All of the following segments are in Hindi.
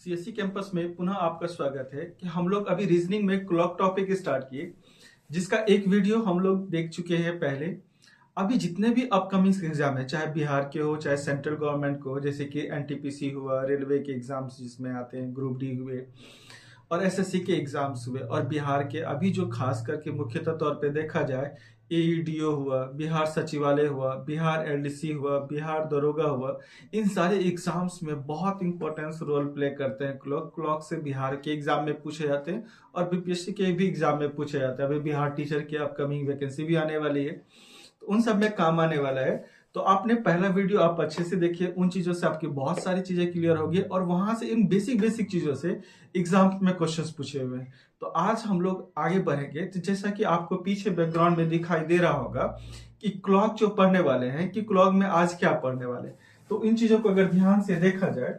सीएससी कैंपस में पुनः आपका स्वागत है कि हम लोग अभी रीजनिंग में क्लॉक टॉपिक स्टार्ट किए, जिसका एक वीडियो हम लोग देख चुके हैं पहले। अभी जितने भी अपकमिंग एग्जाम है, चाहे बिहार के हो चाहे सेंट्रल गवर्नमेंट को, जैसे कि एनटीपीसी हुआ, रेलवे के एग्जाम्स जिसमें आते हैं, ग्रुप डी हुए और एसएससी के एग्जाम्स हुए, और बिहार के अभी जो खास करके मुख्यतः तौर पे देखा जाए, एईडीओ हुआ, बिहार सचिवालय हुआ, बिहार एलडीसी हुआ, बिहार दरोगा हुआ, इन सारे एग्जाम्स में बहुत इंपॉर्टेंस रोल प्ले करते हैं क्लॉक। क्लॉक से बिहार के एग्जाम में पूछे जाते हैं और बीपीएससी के भी एग्जाम में पूछे जाते हैं। अभी बिहार टीचर की अपकमिंग वैकेंसी भी आने वाली है, तो उन सब में काम आने वाला है। तो आपने पहला वीडियो आप अच्छे से देखिए, उन चीजों से आपकी बहुत सारी चीजें क्लियर होगी और वहां से इन बेसिक चीजों से एग्जाम में क्वेश्चंस पूछे हुए हैं। तो आज हम लोग आगे बढ़ेंगे। तो जैसा कि आपको पीछे बैकग्राउंड में दिखाई दे रहा होगा कि क्लॉक जो पढ़ने वाले हैं, कि क्लॉक में आज क्या पढ़ने वाले हैं, तो इन चीजों को अगर ध्यान से देखा जाए,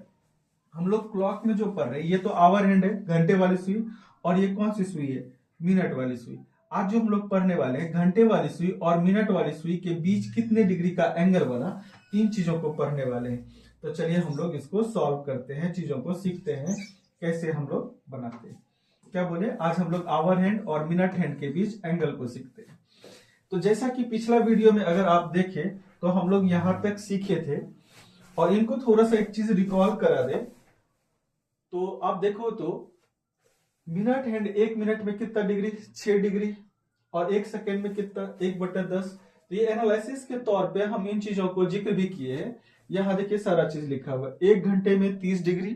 हम लोग क्लॉक में जो पढ़ रहे हैं, ये तो आवर हैंड है, घंटे वाली सुई, और ये कौन सी सुई है, मिनट वाली सुई। आज जो हम लोग पढ़ने वाले हैं, घंटे वाली सुई और मिनट वाली सुई के बीच कितने डिग्री का एंगल बना, इन चीजों को पढ़ने वाले हैं। तो चलिए हम लोग इसको सॉल्व करते हैं, चीजों को सीखते हैं कैसे हम लोग बनाते हैं। क्या बोले, आज हम लोग आवर हैंड और मिनट हैंड के बीच एंगल को सीखते हैं। तो जैसा कि पिछला वीडियो में अगर आप देखें तो हम लोग यहां तक सीखे थे, और इनको थोड़ा सा एक चीज रिकॉल करा दे तो आप देखो तो मिनट हैंड 1 मिनट में कितना डिग्री, 6 डिग्री, और 1 सेकेंड में कितना, 1/10। तो ये एनालिसिस के तौर पे हम इन चीजों को जिक्र भी किए हैं। यहां देखिए सारा चीज लिखा हुआ है। 1 घंटे में 30 डिग्री।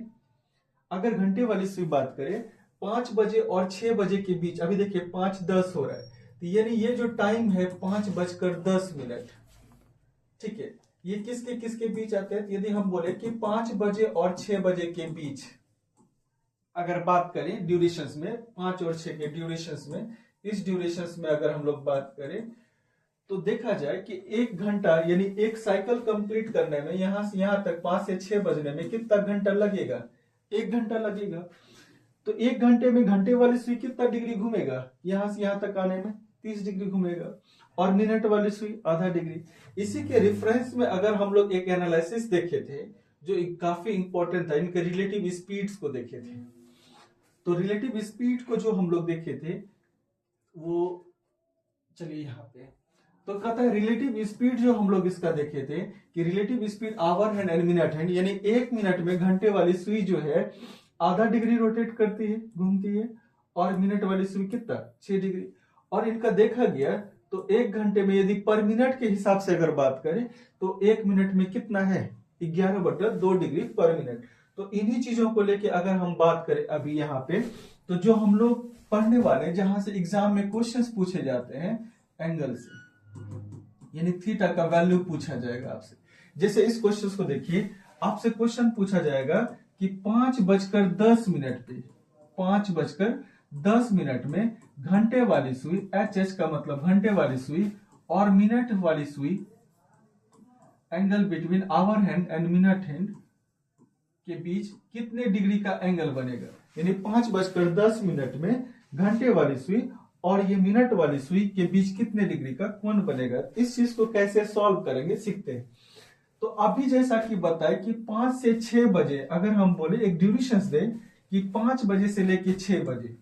अगर घंटे वाली से बात करें, 5 बजे और 6 बजे के बीच, अभी देखिए 5:10 हो रहा है, तो यानी ये जो टाइम है 5:10। ठीक है, ये किसके किसके बीच आते हैं। यदि हम बोले कि 5 बजे और 6 बजे के बीच अगर बात करें ड्यूरेशंस में, 5 और 6 के ड्यूरेशंस में, इस ड्यूरेशंस में अगर हम लोग बात करें तो देखा जाए कि 1 घंटा यानी एक साइकिल कंप्लीट करने में, यहां से यहां तक 5 से 6 बजने में कितना घंटा लगेगा, 1 घंटा लगेगा। तो 1 घंटे में घंटे वाली सुई कितना डिग्री घूमेगा, यहां से यहां तक आने में 30 डिग्री घूमेगा, और मिनट वाली सुई आधा डिग्री। इसी के रेफरेंस में अगर हम लोग एक एनालिसिस देखे थे जो काफी इंपॉर्टेंट था, इनके रिलेटिव स्पीड्स को देखे थे। तो रिलेटिव स्पीड को जो हम लोग देखे थे वो, चलिए यहाँ पे, तो कहता है रिलेटिव स्पीड जो हम लोग इसका देखे थे कि relative speed hour hand and minute hand, यानी 1 मिनट में घंटे वाली सुई जो है आधा डिग्री रोटेट करती है, घूमती है, और मिनट वाली सुई कितना, 6 डिग्री। और इनका देखा गया तो 1 घंटे में यदि पर मिनट के हिसाब से अगर बात करें तो 1 मिनट में कितना है, 11/2 डिग्री पर मिनट। तो इन्हीं चीजों को लेके अगर हम बात करें अभी यहाँ पे, तो जो हम लोग पढ़ने वाले, जहां से एग्जाम में क्वेश्चंस पूछे जाते हैं एंगल से, यानी थीटा का वैल्यू पूछा जाएगा आपसे। जैसे इस क्वेश्चन को देखिए, आपसे क्वेश्चन पूछा जाएगा कि 5:10 पे, 5:10 में घंटे वाली सुई, एच का मतलब घंटे वाली सुई, और मिनट वाली सुई, angle between hour hand and minute hand के बीच कितने डिग्री का एंगल बनेगा। यानी 5:10 में घंटे वाली सुई और ये मिनट वाली सुई के बीच कितने डिग्री का कोण बनेगा। इस चीज को कैसे सॉल्व करेंगे सीखते हैं। तो अभी जैसा कि बताए कि 5 से 6 बजे अगर हम बोले एक ड्यूरेशन दे कि 5 बजे से लेके 6 बजे,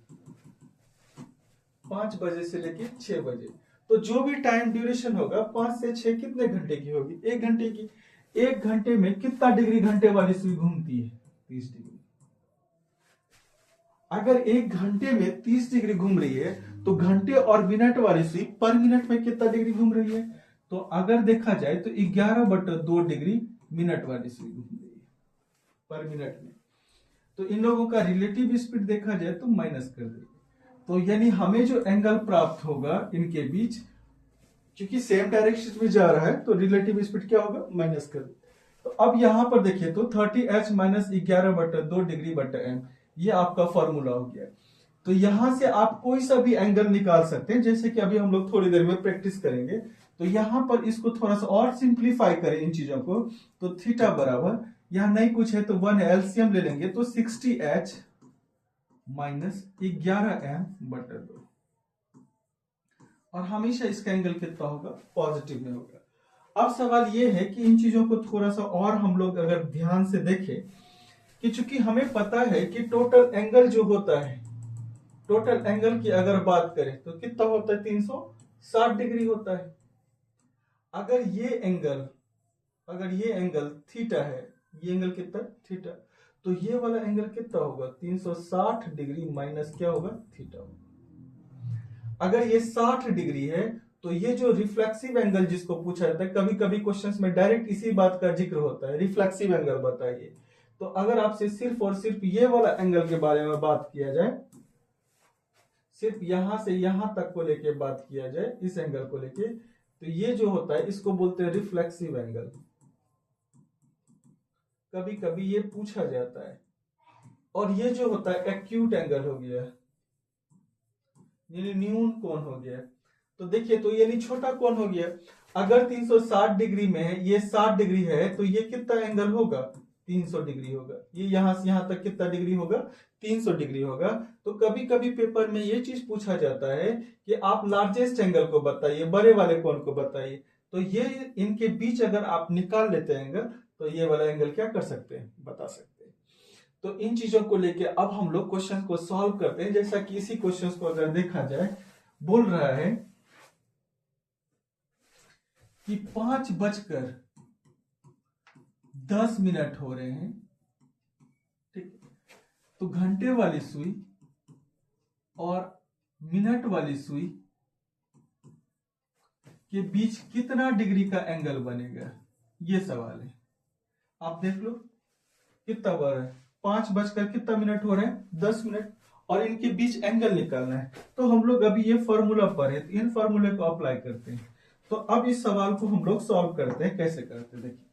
5 बजे से लेके 6 बजे, तो जो भी टाइम ड्यूरेशन होगा 5 से 6 कितने घंटे की होगी, 1 घंटे की। 1 घंटे में कितना डिग्री घंटे वाली सुई घूमती है, 30 डिग्री। अगर 1 घंटे में 30 डिग्री घूम रही है तो घंटे और मिनट वाली सुई पर मिनट में कितना डिग्री घूम रही है, तो अगर देखा जाए तो 11/2 डिग्री मिनट वाली सुई घूम रही है पर मिनट में। तो इन लोगों का रिलेटिव स्पीड देखा जाए तो माइनस कर देंगे, तो यानी हमें जो एंगल प्राप्त होगा इनके बीच, क्योंकि सेम डायरेक्शन में जा रहा है तो रिलेटिव स्पीड क्या होगा, माइनस कर देंगे। तो अब यहां पर देखिए तो 30h माइनस 11/2 डिग्री बटा m, ये आपका फॉर्मूला हो गया। तो यहां से आप कोई सा भी एंगल निकाल सकते हैं, जैसे कि अभी हम लोग थोड़ी देर में प्रैक्टिस करेंगे। तो यहां पर इसको थोड़ा सा और सिंप्लीफाई करें इन चीजों को, तो थीटा बराबर, यहां नहीं कुछ है तो 1 एलसीएम ले लेंगे, तो 60h माइनस 11m/2, और हमेशा इसका एंगल कितना होगा, पॉजिटिव में होगा। अब सवाल यह है कि इन चीजों को थोड़ा सा और हम लोग अगर ध्यान से देखें कि चूंकि हमें पता है कि टोटल एंगल जो होता है, टोटल एंगल की अगर बात करें तो कितना होता है, 360 डिग्री होता है। अगर ये एंगल थीटा है, ये एंगल कितना, थीटा, तो ये वाला एंगल कितना होगा, 360 डिग्री माइनस क्या होगा, थीटा होगा। अगर ये 60 डिग्री है तो ये जो रिफ्लेक्सिव एंगल जिसको पूछा जाता है, कभी कभी क्वेश्चंस में डायरेक्ट इसी बात का जिक्र होता है, रिफ्लेक्सिव एंगल बताइए। तो अगर आपसे सिर्फ और सिर्फ ये वाला एंगल के बारे में बात किया जाए, सिर्फ यहां से यहां तक को लेके बात किया जाए, इस एंगल को लेके, तो ये जो होता है इसको बोलते हैं रिफ्लेक्सिव एंगल। कभी कभी ये पूछा जाता है। और ये जो होता है एक्यूट एंगल हो गया, यानी न्यून कोण हो गया। तो देखिए, तो यानी छोटा कोण हो गया। अगर 360 डिग्री में है, ये 60 डिग्री है, तो ये कितना एंगल होगा, 300 डिग्री होगा। ये यहां से यहां तक कितना डिग्री होगा, 300 डिग्री होगा। तो कभी कभी पेपर में ये चीज पूछा जाता है कि आप लार्जेस्ट एंगल को बताइए, बड़े वाले कोण को बताइए। तो ये इनके बीच अगर आप निकाल लेते हैं एंगल, तो ये वाला एंगल क्या कर सकते हैं, बता सकते हैं। तो इन चीजों को लेके अब हम लोग क्वेश्चन को सॉल्व करते हैं। जैसा कि इसी क्वेश्चन को अगर देखा जाए, बोल रहा है कि 5:10 हो रहे हैं, ठीक। तो घंटे वाली सुई और मिनट वाली सुई के बीच कितना डिग्री का एंगल बनेगा, ये सवाल है। आप देख लो कितना हो रहा है, 5:10 हो रहे हैं, 10 मिनट, और इनके बीच एंगल निकालना है। तो हम लोग अभी ये फॉर्मूला पढ़े, तो इन फॉर्मूले को अप्लाई करते हैं। तो अब इस सवाल को हम लोग सॉल्व करते हैं। कैसे करते हैं, देखिए,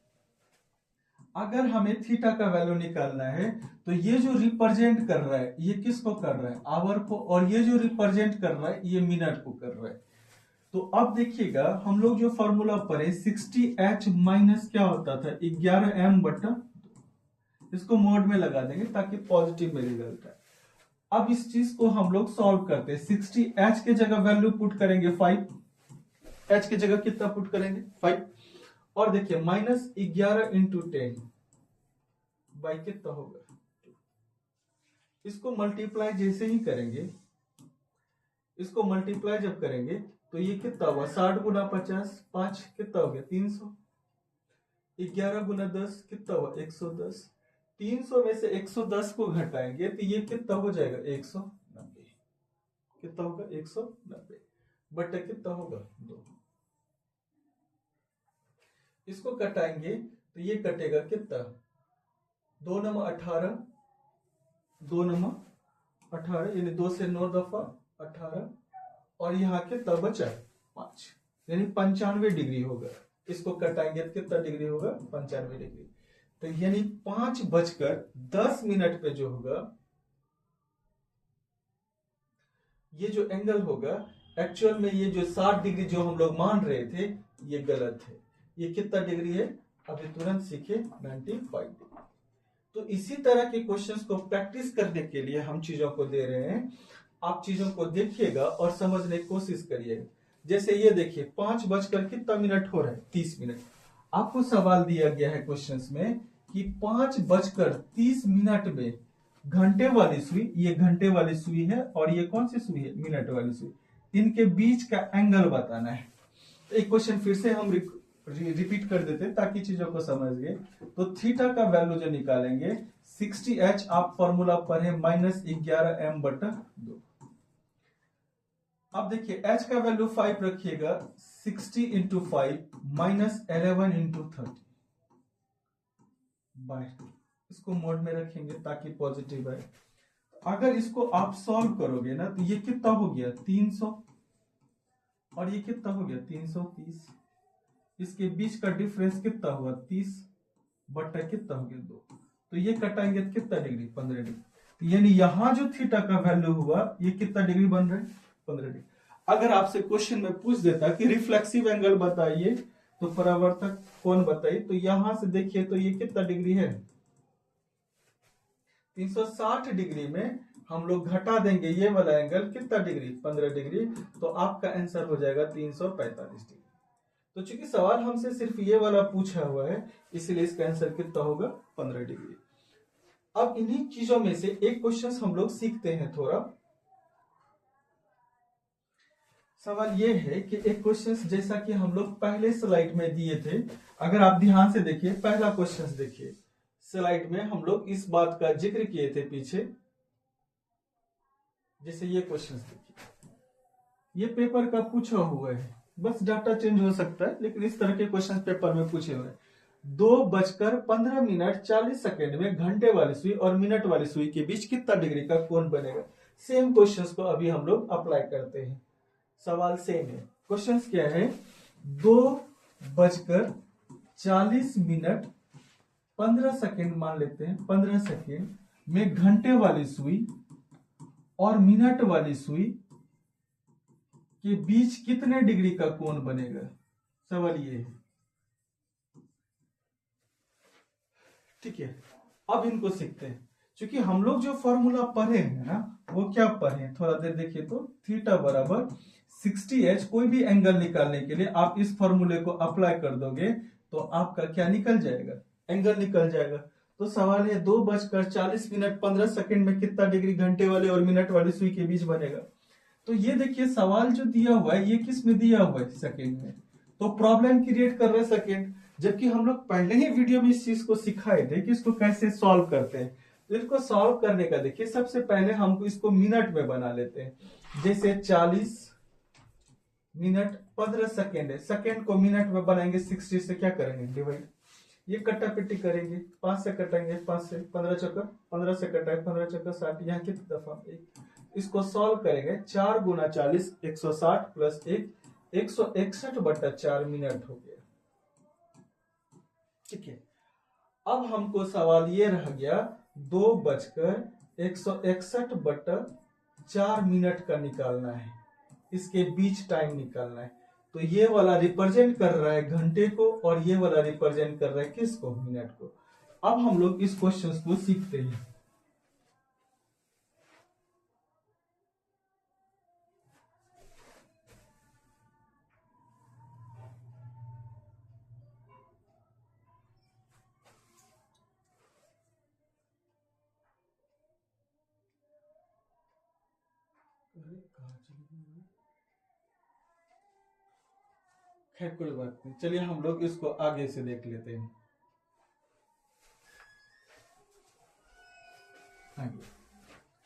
अगर हमें थीटा का वैल्यू निकालना है, तो ये जो रिप्रेजेंट कर रहा है, ये किसको कर रहा है, आवर को, और ये जो रिप्रेजेंट कर रहा है, ये मिनट को कर रहा है। तो अब देखिएगा, हम लोग जो फॉर्मूला पढ़े 60h माइनस क्या होता था, 11m/, इसको मोड में लगा देंगे ताकि पॉजिटिव में रिजल्ट आए। अब इस चीज को हम लोग सॉल्व करते हैं। 60h के जगह वैल्यू पुट करेंगे 5, h की जगह कितना पुट करेंगे, 5, और देखिए -11 × 10 बाई कितना होगा, इसको मल्टीप्लाई जैसे ही करेंगे, इसको मल्टीप्लाई जब करेंगे तो ये कितना हुआ, 60 × 50, 5 कितना हो गया, 300, 11 × 10 कितना हुआ, 110, 300 में से 110 को घटाएंगे तो ये कितना हो जाएगा, 190, कितना होगा, 190 बटा कितना होगा, 2। इसको कटाएंगे तो ये कटेगा कितना, 2 × 18, 2 × 18, यानी 2 से 9 दफा 18, और यहाँ कितना बचा, 5, यानी 95 डिग्री होगा। इसको कटाएंगे तो कितना डिग्री होगा, 95 डिग्री। तो यानी 5:10 पे जो होगा, ये जो एंगल होगा, एक्चुअल में ये जो 60 डिग्री जो हम लोग मान रहे थे, ये गलत है। ये कितना डिग्री है, अभी तुरंत सीखे, 95 डिग्री। तो इसी तरह के क्वेश्चंस को प्रैक्टिस करने के लिए हम चीजों को दे रहे हैं। आप चीजों को देखिएगा और समझने की कोशिश करिएगा। जैसे ये देखिए, 5:30 हो रहा है, 30 मिनट। आपको सवाल दिया गया है क्वेश्चंस में कि 5:30 में घंटे वाली सुई, ये घंटे वाली सुई है, और ये कौन सी सुई है, मिनट वाली सुई, इनके बीच का एंगल बताना है। तो एक क्वेश्चन फिर से हम रिपीट कर देते हैं ताकि चीजों को समझ गए। तो थीटा का वैल्यू जो निकालेंगे, 60h आप फॉर्मूला पढ़े, -11m/2। अब देखिए, h का वैल्यू 5 रखिएगा, 60 × 5 -11 × 30 बाय, इसको मोड में रखेंगे ताकि पॉजिटिव आए। अगर इसको आप सॉल्व करोगे ना, तो ये कितना हो गया, 300, और ये कितना हो गया, 330। इसके बीच का डिफरेंस कितना हुआ, 30 बटा कितना हो गया, 2। तो ये कटाएंगे तो कितना डिग्री, 15 डिग्री। यानी यहां जो थीटा का वैल्यू हुआ, ये कितना डिग्री बन रहा है, 15 डिग्री। अगर आपसे क्वेश्चन में पूछ देता कि रिफ्लेक्सिव एंगल बताइए, तो परावर्तक कोण बताइए, तो यहां से देखिए तो ये कितना डिग्री है, 360 डिग्री में हम लोग घटा देंगे ये वाला एंगल, कितना डिग्री, 15 डिग्री। तो आपका आंसर हो जाएगा 345 डिग्री। तो चूंकि सवाल हमसे सिर्फ ये वाला पूछा हुआ है, इसलिए इसका आंसर कितना होगा, 15 डिग्री। अब इन्हीं चीजों में से एक क्वेश्चन हम लोग सीखते हैं थोड़ा। सवाल ये है कि एक क्वेश्चन जैसा कि हम लोग पहले स्लाइड में दिए थे, अगर आप ध्यान से देखिए पहला क्वेश्चन देखिए, स्लाइड में हम लोग इस बात का जिक्र किए थे पीछे। जैसे ये क्वेश्चन देखिए, ये पेपर का पूछा हुआ है, बस डाटा चेंज हो सकता है, लेकिन इस तरह के क्वेश्चन पेपर में पूछे हुए हैं। 2:15 में घंटे वाली सुई और मिनट वाली सुई के बीच कितना डिग्री का कोण बनेगा। सेम क्वेश्चंस को अभी हम लोग अप्लाई करते हैं। सवाल सेम है। क्वेश्चंस क्या है, 2:40 मान लेते हैं, 15 सेकेंड में घंटे वाली सुई और मिनट वाली सुई के बीच कितने डिग्री का कोण बनेगा। सवाल ये है, ठीक है। अब इनको सीखते हैं। क्योंकि हम लोग जो फॉर्मूला पढ़े हैं ना, वो क्या पढ़े, थोड़ा देर देखिए तो, थीटा बराबर 60h। कोई भी एंगल निकालने के लिए आप इस फॉर्मूले को अप्लाई कर दोगे तो आपका क्या निकल जाएगा, एंगल निकल जाएगा। तो सवाल है 2:40 में कितना डिग्री घंटे वाले और मिनट वाली सुई के बीच बनेगा। तो ये देखिए सवाल जो दिया हुआ है ये किस में दिया हुआ है, सेकेंड में। तो प्रॉब्लम क्रिएट कर रहे हैं सेकेंड, जबकि हम लोग पहले ही वीडियो में इस चीज को सिखाए थे कि इसको कैसे सॉल्व करते हैं। तो इसको सॉल्व करने का देखिए, सबसे पहले हम इसको मिनट में बना लेते हैं। जैसे 40 मिनट 15 सेकेंड है, सेकेंड को मिनट में बनाएंगे, 60 से क्या करेंगे, डिवाइड। ये कट्टा पिट्टी करेंगे, 5 से कटेंगे, 5 से 15 चक्कर, 15 से कटा है 15 चक्कर 60, यहाँ कितनी दफा एक। इसको सॉल्व करेंगे, 4 गुना 40 160 प्लस 1 161/4 मिनट हो गया, ठीक है। अब हमको सवाल ये रह गया 2:161/4 मिनट का निकालना है, इसके बीच टाइम निकालना है। तो ये वाला रिप्रेजेंट कर रहा है घंटे को और ये वाला रिप्रेजेंट कर रहा है किसको, मिनट को। अब हम लोग इस क्वेश्चन को सीखते हैं। खैर कोई बात नहीं, चलिए हम लोग इसको आगे से देख लेते हैं। आगे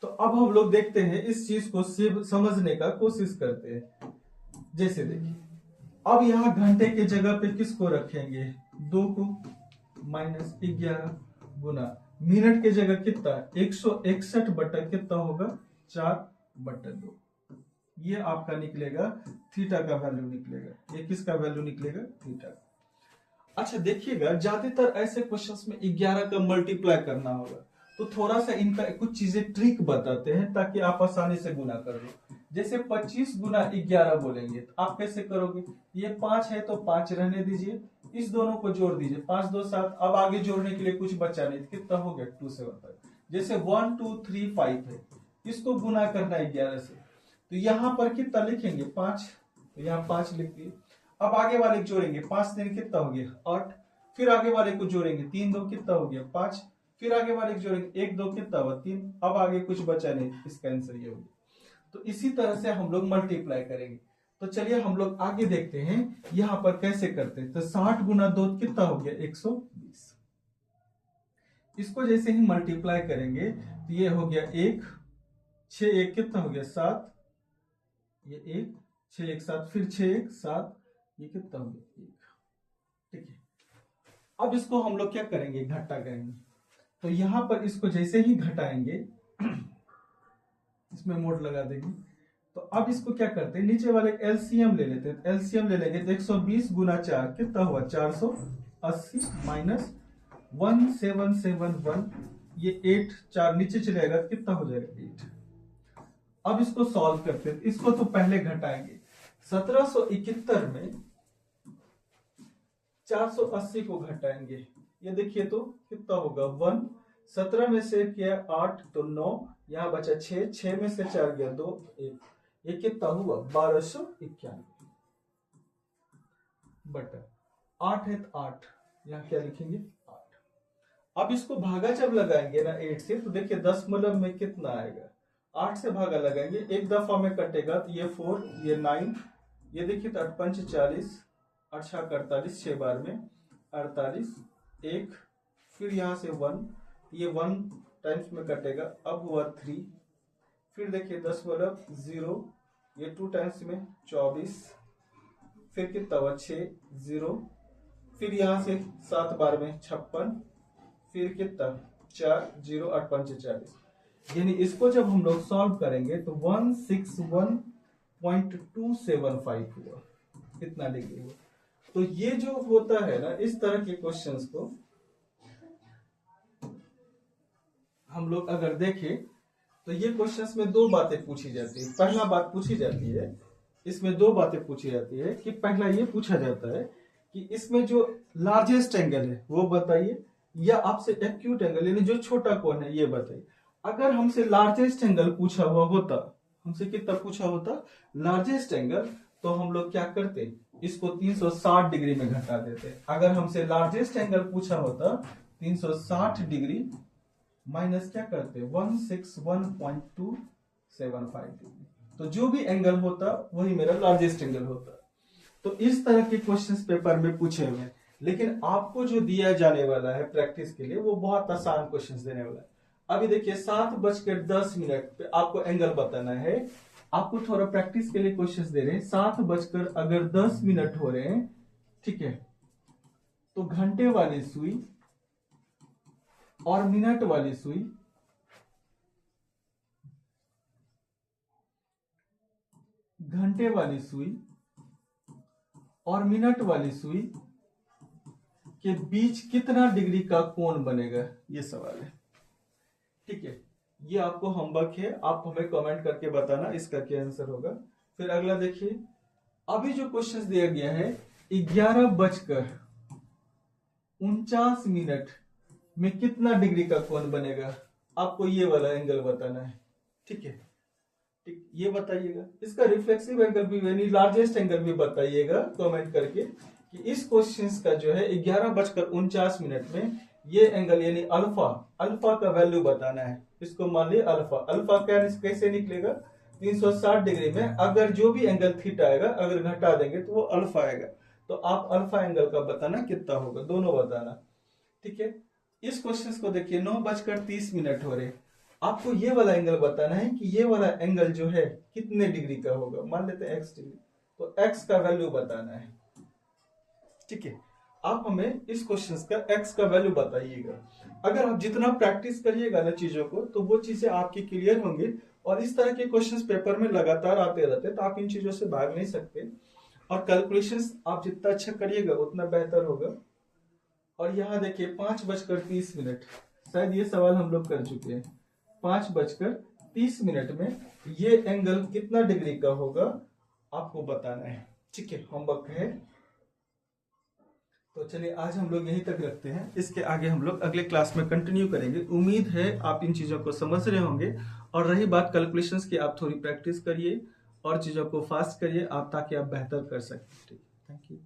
तो अब हम लोग देखते हैं, इस चीज को समझने का कोशिश करते हैं। जैसे देखिए, अब यहाँ घंटे के जगह पे किसको रखेंगे, 2 को, -11 गुना मिनट के जगह कितना, 161 बटा कितना होगा, 4/2। ये आपका निकलेगा थीटा का वैल्यू निकलेगा। ये किसका वैल्यू निकलेगा, थीटा। अच्छा देखिएगा, ज्यादातर ऐसे क्वेश्चंस में 11 का मल्टीप्लाई करना होगा, तो थोड़ा सा इनका कुछ चीजें ट्रिक बताते हैं ताकि आप आसानी से गुना कर लो। जैसे 25 गुना 11 बोलेंगे तो आप कैसे करोगे, ये 5 है तो 5 रहने दीजिए, इस दोनों को जोड़ दीजिए, 5 2 7। अब आगे जोड़ने के लिए कुछ बचा नहीं, कितना हो गया, 2 7 तक। जैसे 1 2 3 5 है, इसको गुना करना है 11 से, तो यहाँ पर कितना लिखेंगे, 5, तो यहाँ 5 लिख दिए। अब आगे वाले जोड़ेंगे, 5 3 कितना हो गया, 8। फिर आगे वाले को जोड़ेंगे, 3 2 कितना हो गया, 5। फिर आगे वाले को जोड़ेंगे, 1 2 कितना हुआ, 3। अब आगे कुछ बचा नहीं, इसका आंसर ये हो गया। तो इसी तरह से हम लोग मल्टीप्लाई करेंगे। तो चलिए हम लोग आगे देखते हैं यहाँ पर कैसे करते हैं। तो 60 गुना 2 कितना हो गया, 120। इसको जैसे ही मल्टीप्लाई करेंगे तो ये हो गया 1, 6 1 कितना हो गया, 7। ये 1 6 1 7, फिर 6 1 7, ये कितना हो गया, 1, ठीक है। अब इसको हम लोग क्या करेंगे, घटा करेंगे। तो यहां पर इसको जैसे ही घटाएंगे, इसमें मोड लगा देंगे। तो अब इसको क्या करते हैं, नीचे वाले एलसीएम ले लेते हैं। एलसीएम ले लेंगे तो 120 गुना 4 कितना हुआ, 480 माइनस 1771, ये 8 4 नीचे चलेगा कितना हो जाएगा, 8। अब इसको सॉल्व करते हैं। इसको तो पहले घटाएंगे, 1771 में 480 को घटाएंगे, ये देखिए तो कितना होगा, 1। 17 में से किया 8 तो 9, यहाँ बचा 6, 6 में से 4 गया 2 1, ये कितना हुआ, 1291 बटा 8 है तो 8, यहाँ क्या लिखेंगे, 8। अब इसको भागा जब लगाएंगे ना 8 से, तो देखिए दशमलव में कितना आएगा, 8 से भागा लगाएंगे, एक दफा में कटेगा तो ये 4, ये 9, ये देखिए तो 8 पंच 40, 8 छक 48, 6 बार में 48, एक, फिर यहाँ से 1, ये 1 टाइम्स में कटेगा, अब हुआ 3, फिर देखिए दशमलव 0, ये 2 टाइम्स में 24, फिर कितना हुआ 6, 0, फिर यहाँ से 7 बार में 56, फिर कितना 4, 0, 8 पंच 40, यानी इसको जब हम लोग सॉल्व करेंगे तो 161.275 हुआ, इतना डिग्री हुआ। तो ये जो होता है ना, इस तरह के क्वेश्चंस को हम लोग अगर देखें तो ये क्वेश्चंस में दो बातें पूछी जाती है। पहला बात पूछी जाती है, इसमें दो बातें पूछी जाती है कि पहला ये पूछा जाता है कि इसमें जो लार्जेस्ट एंगल है वो बताइए, या आपसे एक्यूट एंगल यानी जो छोटा कोण है ये बताइए। अगर हमसे लार्जेस्ट एंगल पूछा हुआ होता, हमसे कितना पूछा होता, लार्जेस्ट एंगल, तो हम लोग क्या करते, इसको 360 डिग्री में घटा देते। अगर हमसे लार्जेस्ट एंगल पूछा होता 360 डिग्री माइनस क्या करते 161.275 डिग्री, तो जो भी एंगल होता वही मेरा लार्जेस्ट एंगल होता। तो इस तरह के क्वेश्चंस पेपर में पूछे हुए हैं, लेकिन आपको जो दिया जाने वाला है प्रैक्टिस के लिए वो बहुत आसान क्वेश्चंस देने वाला है। अभी देखिए 7:10 पे आपको एंगल बताना है, आपको थोड़ा प्रैक्टिस के लिए क्वेश्चंस दे रहे हैं। 7:10 हो रहे हैं, ठीक है, तो घंटे वाली सुई और मिनट वाली सुई, घंटे वाली सुई और मिनट वाली सुई के बीच कितना डिग्री का कोण बनेगा, ये सवाल है, ठीक है। ये आपको होमवर्क है, आप हमें कमेंट करके बताना इसका क्या आंसर होगा। फिर अगला देखिए, अभी जो क्वेश्चन दिया गया है 11:49 में कितना डिग्री का कोण बनेगा, आपको ये वाला एंगल बताना है, ठीक है, ठीक, ये बताइएगा। इसका रिफ्लेक्सिव एंगल भी यानी लार्जेस्ट एंगल भी बताइएगा कमेंट करके कि इस क्वेश्चन का जो है 11:49 में ये एंगल यानी अल्फा का वैल्यू बताना है। इसको मान लिया अल्फा कैसे निकलेगा, 360 डिग्री में अगर जो भी एंगल थीटा आएगा अगर घटा देंगे तो वो अल्फा आएगा, तो आप अल्फा एंगल का बताना कितना होगा, दोनों बताना, ठीक है। इस क्वेश्चन को देखिए 9:30 हो रहे, आपको ये वाला एंगल बताना है कि ये वाला एंगल जो है कितने डिग्री का होगा, मान लेते हैं x डिग्री, तो x का वैल्यू बताना है, ठीक है। आप हमें इस क्वेश्चन का x का वैल्यू बताइएगा। अगर आप जितना प्रैक्टिस करिएगा ना चीजों को, तो वो चीजें आपकी क्लियर होंगी, और इस तरह के क्वेश्चंस पेपर में लगातार आते रहते, तो आप इन चीजों से भाग नहीं सकते, और कैलकुलेशंस आप जितना अच्छा करिएगा उतना बेहतर होगा। और यहाँ देखिए 5:30, शायद ये सवाल हम लोग कर चुके हैं। 5:30 में ये एंगल कितना डिग्री का होगा आपको बताना है, ठीक है, होमवर्क है। तो चलिए आज हम लोग यहीं तक रखते हैं, इसके आगे हम लोग अगले क्लास में कंटिन्यू करेंगे। उम्मीद है आप इन चीज़ों को समझ रहे होंगे, और रही बात कैलकुलेशंस की, आप थोड़ी प्रैक्टिस करिए और चीज़ों को फास्ट करिए आप, ताकि आप बेहतर कर सकें। ठीक, थैंक यू।